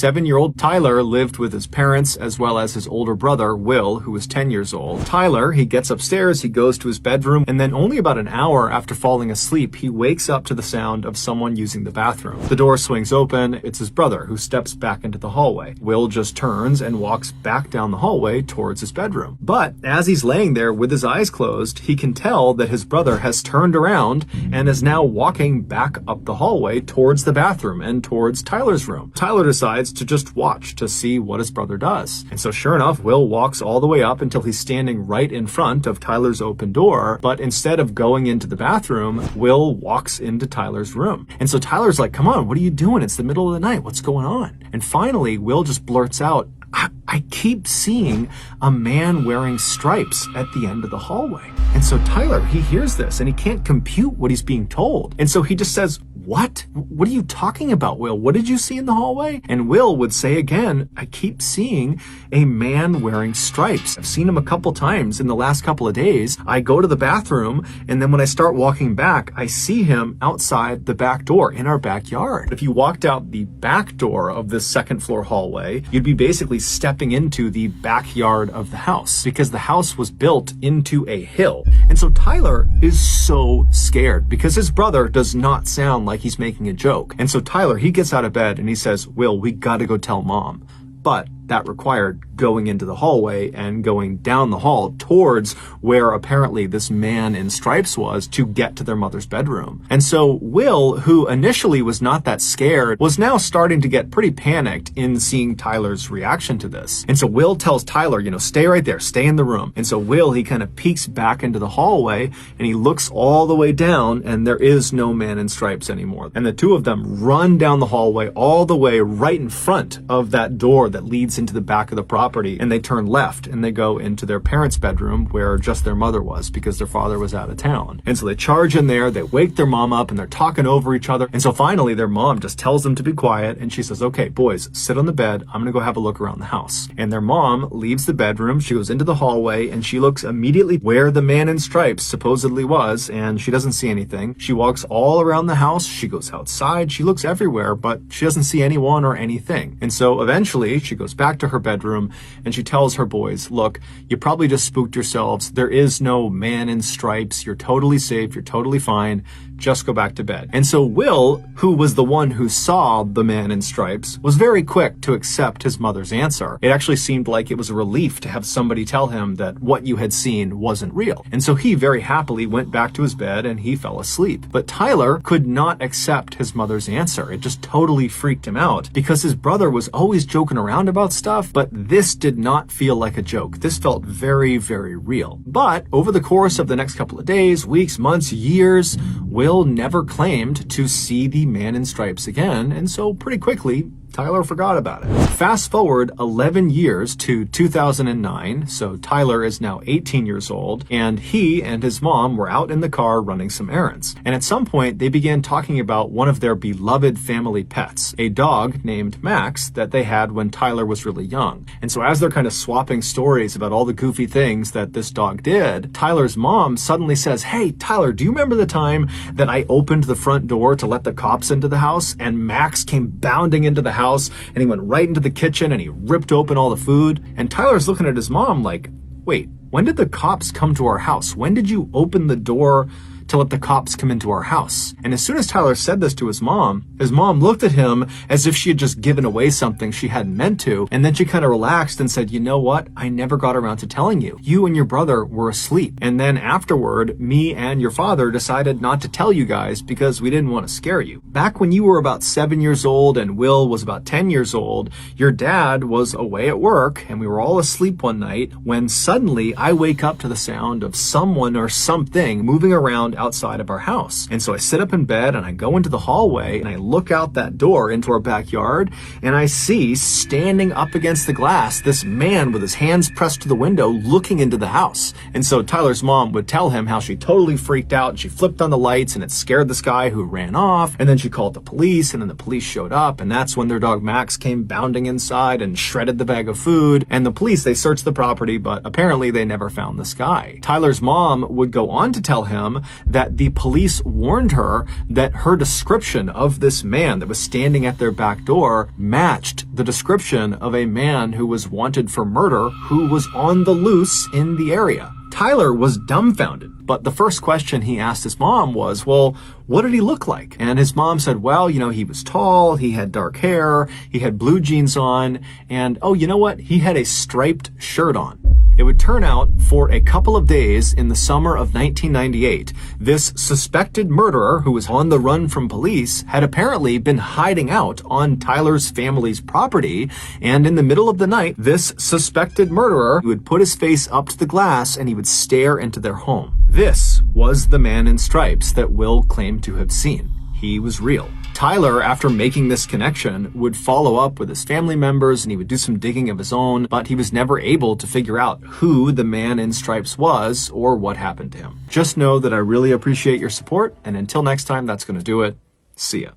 7-year-old Tyler lived with his parents as well as his older brother, Will, who was 10 years old. Tyler, he gets upstairs, he goes to his bedroom, and then only about an hour after falling asleep, he wakes up to the sound of someone using the bathroom. The door swings open. It's his brother, who steps back into the hallway. Will just turns and walks back down the hallway towards his bedroom. But as he's laying there with his eyes closed, he can tell that his brother has turned around and is now walking back up the hallway towards the bathroom and towards Tyler's room. Tyler decides to just watch to see what his brother does. And so sure enough, Will walks all the way up until he's standing right in front of Tyler's open door. But instead of going into the bathroom, Will walks into Tyler's room. And so Tyler's like, come on, what are you doing? It's the middle of the night. What's going on? And finally, Will just blurts out, I keep seeing a man wearing stripes at the end of the hallway. And so Tyler, he hears this and he can't compute what he's being told. And so he just says, what? What are you talking about, Will? What did you see in the hallway? And Will would say again, I keep seeing a man wearing stripes. I've seen him a couple times in the last couple of days. I go to the bathroom, and then when I start walking back, I see him outside the back door in our backyard. If you walked out the back door of this second floor hallway, you'd be basically stepping into the backyard of the house because the house was built into a hill. And so Tyler is so scared because his brother does not sound like he's making a joke. And so Tyler, he gets out of bed and he says, Will, we gotta go tell Mom. But that required going into the hallway and going down the hall towards where apparently this man in stripes was to get to their mother's bedroom. And so Will, who initially was not that scared, was now starting to get pretty panicked in seeing Tyler's reaction to this. And so Will tells Tyler, stay right there, stay in the room. And so Will, he kind of peeks back into the hallway and he looks all the way down and there is no man in stripes anymore. And the two of them run down the hallway all the way right in front of that door that leads into the back of the property, and they turn left and they go into their parents' bedroom where just their mother was because their father was out of town. And so they charge in there, they wake their mom up and they're talking over each other. And so finally their mom just tells them to be quiet and she says, okay, boys, sit on the bed. I'm gonna go have a look around the house. And their mom leaves the bedroom, she goes into the hallway and she looks immediately where the man in stripes supposedly was, and she doesn't see anything. She walks all around the house, she goes outside, she looks everywhere, but she doesn't see anyone or anything. And so eventually she goes back to her bedroom and she tells her boys, look, you probably just spooked yourselves. There is no man in stripes. You're totally safe. You're totally fine. Just go back to bed. And so Will, who was the one who saw the man in stripes, was very quick to accept his mother's answer. It actually seemed like it was a relief to have somebody tell him that what you had seen wasn't real. And so he very happily went back to his bed and he fell asleep. But Tyler could not accept his mother's answer. It just totally freaked him out because his brother was always joking around about stuff, but this did not feel like a joke. This felt very, very real. But over the course of the next couple of days, weeks, months, years, Will never claimed to see the man in stripes again, and so pretty quickly, Tyler forgot about it. Fast forward 11 years to 2009, so Tyler is now 18 years old, and he and his mom were out in the car running some errands. And at some point, they began talking about one of their beloved family pets, a dog named Max that they had when Tyler was really young. And so as they're kind of swapping stories about all the goofy things that this dog did, Tyler's mom suddenly says, hey, Tyler, do you remember the time that I opened the front door to let the cops into the house and Max came bounding into the house and he went right into the kitchen and he ripped open all the food? And Tyler's looking at his mom like, wait, when did the cops come to our house? When did you open the door to let the cops come into our house? And as soon as Tyler said this to his mom looked at him as if she had just given away something she hadn't meant to. And then she kind of relaxed and said, you know what? I never got around to telling you. You and your brother were asleep. And then afterward, me and your father decided not to tell you guys because we didn't want to scare you. Back when you were about 7 years old and Will was about 10 years old, your dad was away at work and we were all asleep one night when suddenly I wake up to the sound of someone or something moving around outside of our house. And so I sit up in bed and I go into the hallway and I look out that door into our backyard and I see standing up against the glass this man with his hands pressed to the window looking into the house. And so Tyler's mom would tell him how she totally freaked out and she flipped on the lights and it scared this guy who ran off, and then she called the police and then the police showed up, and that's when their dog Max came bounding inside and shredded the bag of food. And the police, they searched the property, but apparently they never found this guy. Tyler's mom would go on to tell him that the police warned her that her description of this man that was standing at their back door matched the description of a man who was wanted for murder who was on the loose in the area. Tyler was dumbfounded, but the first question he asked his mom was, well, what did he look like? And his mom said, well, he was tall, he had dark hair, he had blue jeans on, and oh, you know what? He had a striped shirt on. It would turn out, for a couple of days in the summer of 1998, this suspected murderer who was on the run from police had apparently been hiding out on Tyler's family's property, and in the middle of the night, this suspected murderer would put his face up to the glass and he would stare into their home. This was the man in stripes that Will claimed to have seen. He was real. Tyler, after making this connection, would follow up with his family members and he would do some digging of his own, but he was never able to figure out who the man in stripes was or what happened to him. Just know that I really appreciate your support, and until next time, that's going to do it. See ya.